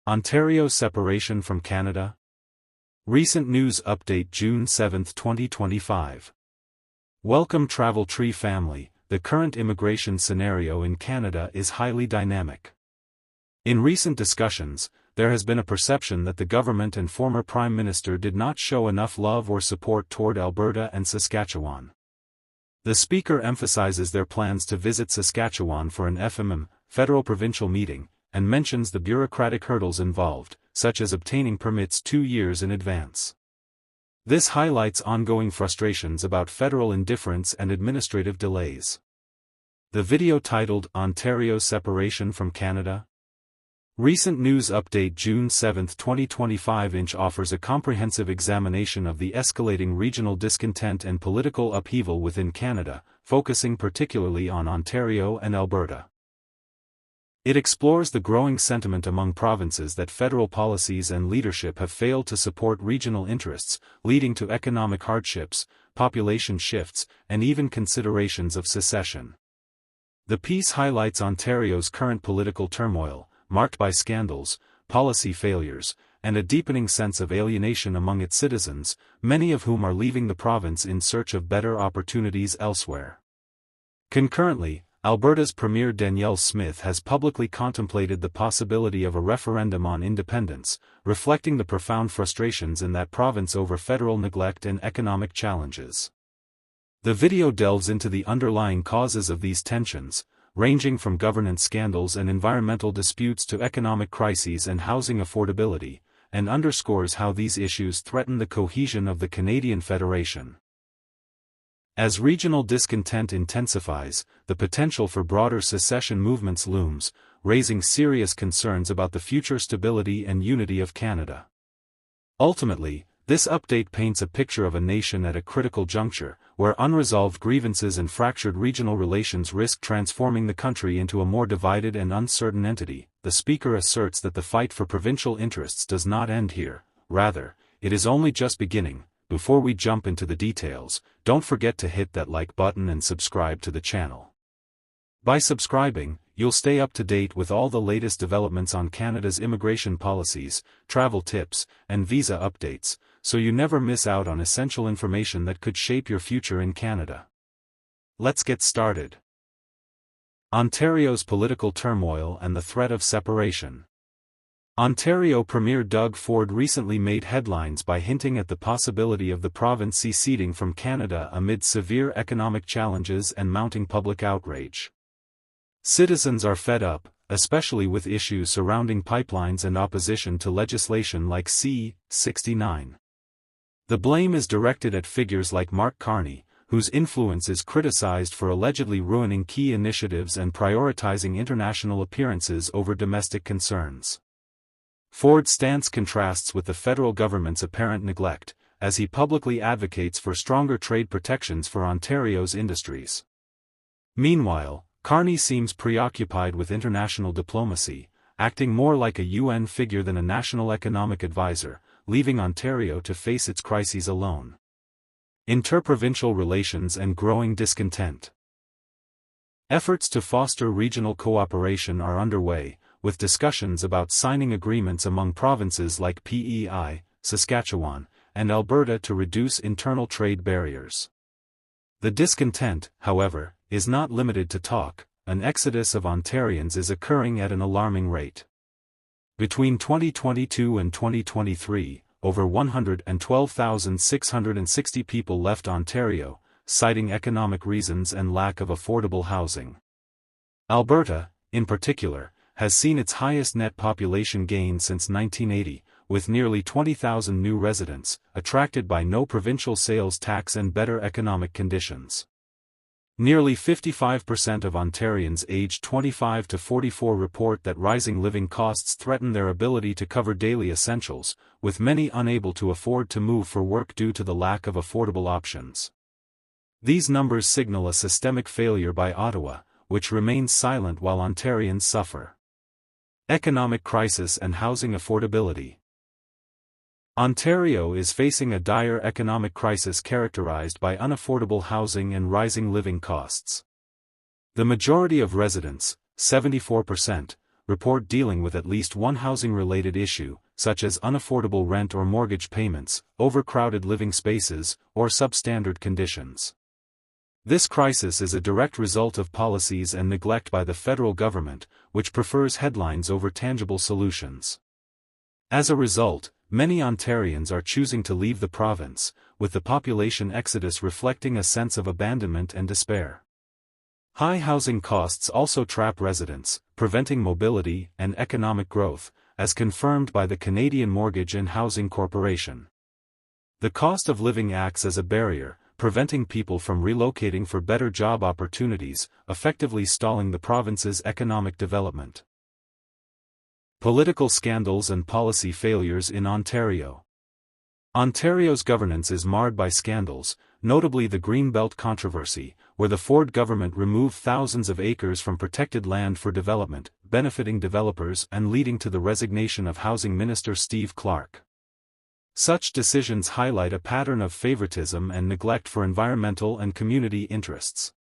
Ontario separation from Canada? Recent news update June 7, 2025. Welcome Travel Tree family. The current immigration scenario in Canada is highly dynamic. In recent discussions, there has been a perception that the government and former Prime Minister did not show enough love or support toward Alberta and Saskatchewan. The Speaker emphasizes their plans to visit Saskatchewan for an FMM, federal-provincial meeting, and mentions the bureaucratic hurdles involved, such as obtaining permits 2 years in advance. This highlights ongoing frustrations about federal indifference and administrative delays. The video titled Ontario Separation from Canada? Recent news update June 7, 2025 offers a comprehensive examination of the escalating regional discontent and political upheaval within Canada, focusing particularly on Ontario and Alberta. It explores the growing sentiment among provinces that federal policies and leadership have failed to support regional interests, leading to economic hardships, population shifts, and even considerations of secession. The piece highlights Ontario's current political turmoil, marked by scandals, policy failures, and a deepening sense of alienation among its citizens, many of whom are leaving the province in search of better opportunities elsewhere. Concurrently, Alberta's Premier Danielle Smith has publicly contemplated the possibility of a referendum on independence, reflecting the profound frustrations in that province over federal neglect and economic challenges. The video delves into the underlying causes of these tensions, ranging from governance scandals and environmental disputes to economic crises and housing affordability, and underscores how these issues threaten the cohesion of the Canadian Federation. As regional discontent intensifies, the potential for broader secession movements looms, raising serious concerns about the future stability and unity of Canada. Ultimately, this update paints a picture of a nation at a critical juncture, where unresolved grievances and fractured regional relations risk transforming the country into a more divided and uncertain entity. The Speaker asserts that the fight for provincial interests does not end here, rather, it is only just beginning. Before we jump into the details, don't forget to hit that like button and subscribe to the channel. By subscribing, you'll stay up to date with all the latest developments on Canada's immigration policies, travel tips, and visa updates, so you never miss out on essential information that could shape your future in Canada. Let's get started. Ontario's political turmoil and the threat of separation. Ontario Premier Doug Ford recently made headlines by hinting at the possibility of the province seceding from Canada amid severe economic challenges and mounting public outrage. Citizens are fed up, especially with issues surrounding pipelines and opposition to legislation like C-69. The blame is directed at figures like Mark Carney, whose influence is criticized for allegedly ruining key initiatives and prioritizing international appearances over domestic concerns. Ford's stance contrasts with the federal government's apparent neglect, as he publicly advocates for stronger trade protections for Ontario's industries. Meanwhile, Carney seems preoccupied with international diplomacy, acting more like a UN figure than a national economic advisor, leaving Ontario to face its crises alone. Interprovincial relations and growing discontent. Efforts to foster regional cooperation are underway, with discussions about signing agreements among provinces like PEI, Saskatchewan, and Alberta to reduce internal trade barriers. The discontent, however, is not limited to talk. An exodus of Ontarians is occurring at an alarming rate. Between 2022 and 2023, over 112,660 people left Ontario, citing economic reasons and lack of affordable housing. Alberta, in particular, has seen its highest net population gain since 1980, with nearly 20,000 new residents, attracted by no provincial sales tax and better economic conditions. Nearly 55% of Ontarians aged 25 to 44 report that rising living costs threaten their ability to cover daily essentials, with many unable to afford to move for work due to the lack of affordable options. These numbers signal a systemic failure by Ottawa, which remains silent while Ontarians suffer. Economic crisis and housing affordability. Ontario is facing a dire economic crisis characterized by unaffordable housing and rising living costs. The majority of residents, 74%, report dealing with at least one housing-related issue, such as unaffordable rent or mortgage payments, overcrowded living spaces, or substandard conditions. This crisis is a direct result of policies and neglect by the federal government, which prefers headlines over tangible solutions. As a result, many Ontarians are choosing to leave the province, with the population exodus reflecting a sense of abandonment and despair. High housing costs also trap residents, preventing mobility and economic growth, as confirmed by the Canadian Mortgage and Housing Corporation. The cost of living acts as a barrier, preventing people from relocating for better job opportunities, effectively stalling the province's economic development. Political scandals and policy failures in Ontario. Ontario's governance is marred by scandals, notably the Greenbelt controversy, where the Ford government removed thousands of acres from protected land for development, benefiting developers and leading to the resignation of Housing Minister Steve Clark. Such decisions highlight a pattern of favoritism and neglect for environmental and community interests.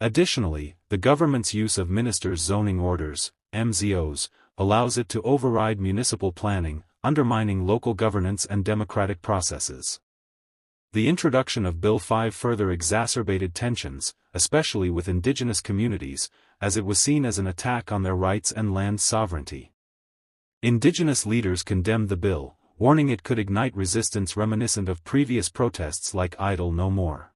Additionally, the government's use of ministers' zoning orders, MZOs, allows it to override municipal planning, undermining local governance and democratic processes. The introduction of Bill 5 further exacerbated tensions, especially with Indigenous communities, as it was seen as an attack on their rights and land sovereignty. Indigenous leaders condemned the bill, warning it could ignite resistance reminiscent of previous protests like Idle No More.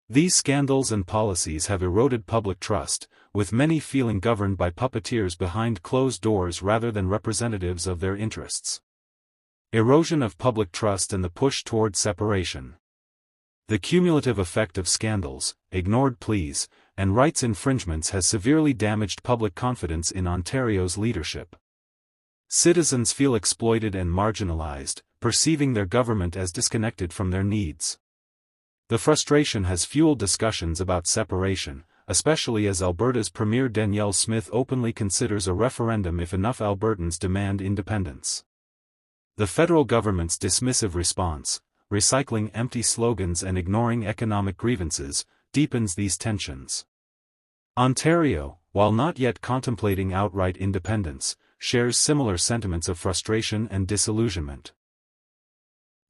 These scandals and policies have eroded public trust, with many feeling governed by puppeteers behind closed doors rather than representatives of their interests. Erosion of public trust and the push toward separation. The cumulative effect of scandals, ignored pleas, and rights infringements has severely damaged public confidence in Ontario's leadership. Citizens feel exploited and marginalized, perceiving their government as disconnected from their needs. The frustration has fueled discussions about separation, especially as Alberta's Premier Danielle Smith openly considers a referendum if enough Albertans demand independence. The federal government's dismissive response, recycling empty slogans and ignoring economic grievances, deepens these tensions. Ontario, while not yet contemplating outright independence, shares similar sentiments of frustration and disillusionment.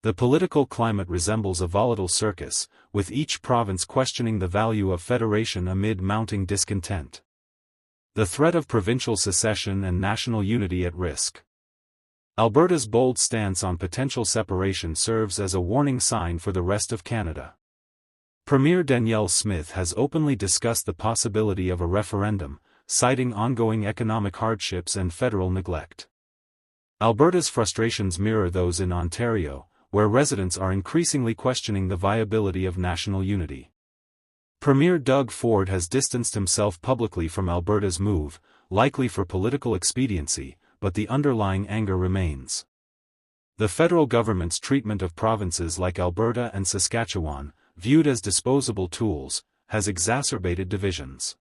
The political climate resembles a volatile circus, with each province questioning the value of federation amid mounting discontent. The threat of provincial secession and national unity at risk. Alberta's bold stance on potential separation serves as a warning sign for the rest of Canada. Premier Danielle Smith has openly discussed the possibility of a referendum, citing ongoing economic hardships and federal neglect. Alberta's frustrations mirror those in Ontario, where residents are increasingly questioning the viability of national unity. Premier Doug Ford has distanced himself publicly from Alberta's move, likely for political expediency, but the underlying anger remains. The federal government's treatment of provinces like Alberta and Saskatchewan, viewed as disposable tools, has exacerbated divisions.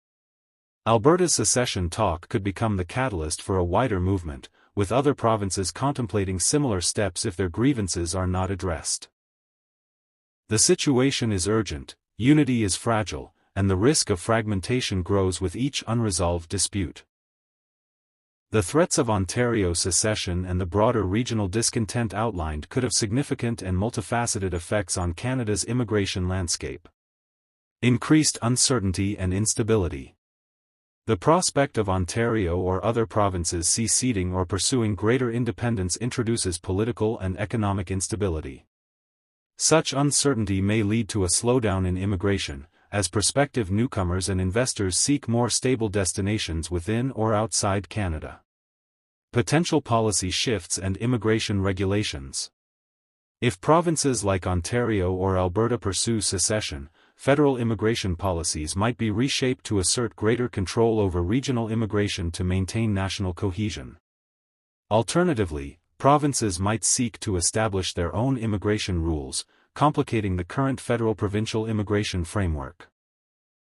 Alberta's secession talk could become the catalyst for a wider movement, with other provinces contemplating similar steps if their grievances are not addressed. The situation is urgent, unity is fragile, and the risk of fragmentation grows with each unresolved dispute. The threats of Ontario secession and the broader regional discontent outlined could have significant and multifaceted effects on Canada's immigration landscape. Increased uncertainty and instability. The prospect of Ontario or other provinces seceding or pursuing greater independence introduces political and economic instability. Such uncertainty may lead to a slowdown in immigration, as prospective newcomers and investors seek more stable destinations within or outside Canada. Potential policy shifts and immigration regulations. If provinces like Ontario or Alberta pursue secession, federal immigration policies might be reshaped to assert greater control over regional immigration to maintain national cohesion. Alternatively, provinces might seek to establish their own immigration rules, complicating the current federal-provincial immigration framework.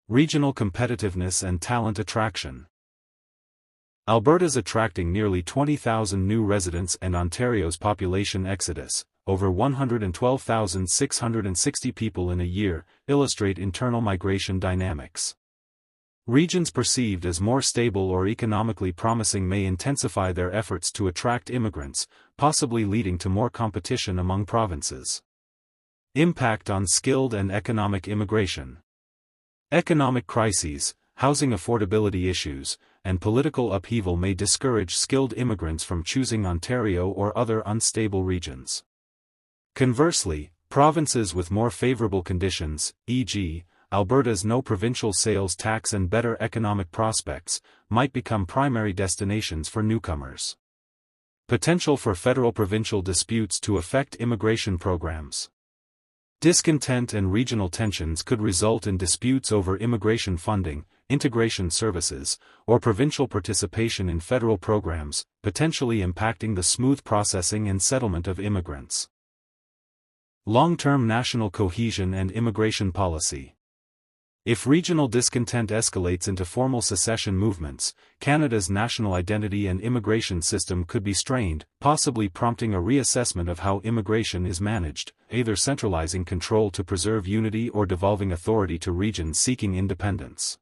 Regional competitiveness and talent attraction. Alberta's attracting nearly 20,000 new residents and Ontario's population exodus, over 112,660 people in a year, illustrate internal migration dynamics. Regions perceived as more stable or economically promising may intensify their efforts to attract immigrants, possibly leading to more competition among provinces. Impact on skilled and economic immigration. Economic crises, housing affordability issues, and political upheaval may discourage skilled immigrants from choosing Ontario or other unstable regions. Conversely, provinces with more favorable conditions, e.g., Alberta's no provincial sales tax and better economic prospects, might become primary destinations for newcomers. Potential for federal-provincial disputes to affect immigration programs. Discontent and regional tensions could result in disputes over immigration funding, integration services, or provincial participation in federal programs, potentially impacting the smooth processing and settlement of immigrants. Long-term national cohesion and immigration policy. If regional discontent escalates into formal secession movements, Canada's national identity and immigration system could be strained, possibly prompting a reassessment of how immigration is managed, either centralizing control to preserve unity or devolving authority to regions seeking independence.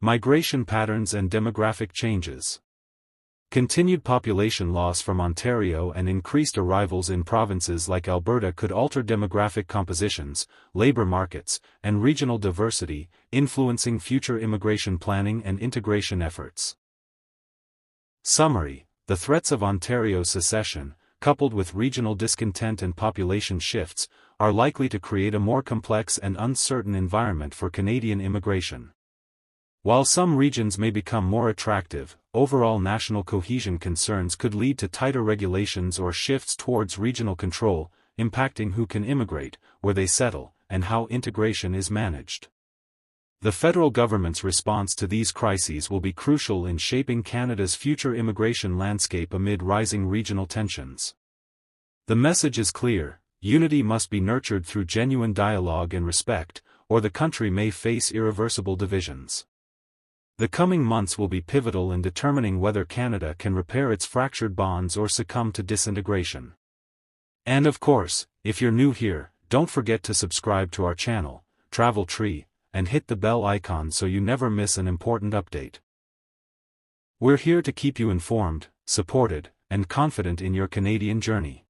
Migration patterns and demographic changes. Continued population loss from Ontario and increased arrivals in provinces like Alberta could alter demographic compositions, labor markets, and regional diversity, influencing future immigration planning and integration efforts. Summary: the threats of Ontario's secession, coupled with regional discontent and population shifts, are likely to create a more complex and uncertain environment for Canadian immigration. While some regions may become more attractive, overall national cohesion concerns could lead to tighter regulations or shifts towards regional control, impacting who can immigrate, where they settle, and how integration is managed. The federal government's response to these crises will be crucial in shaping Canada's future immigration landscape amid rising regional tensions. The message is clear: unity must be nurtured through genuine dialogue and respect, or the country may face irreversible divisions. The coming months will be pivotal in determining whether Canada can repair its fractured bonds or succumb to disintegration. And of course, if you're new here, don't forget to subscribe to our channel, Travel Tree, and hit the bell icon so you never miss an important update. We're here to keep you informed, supported, and confident in your Canadian journey.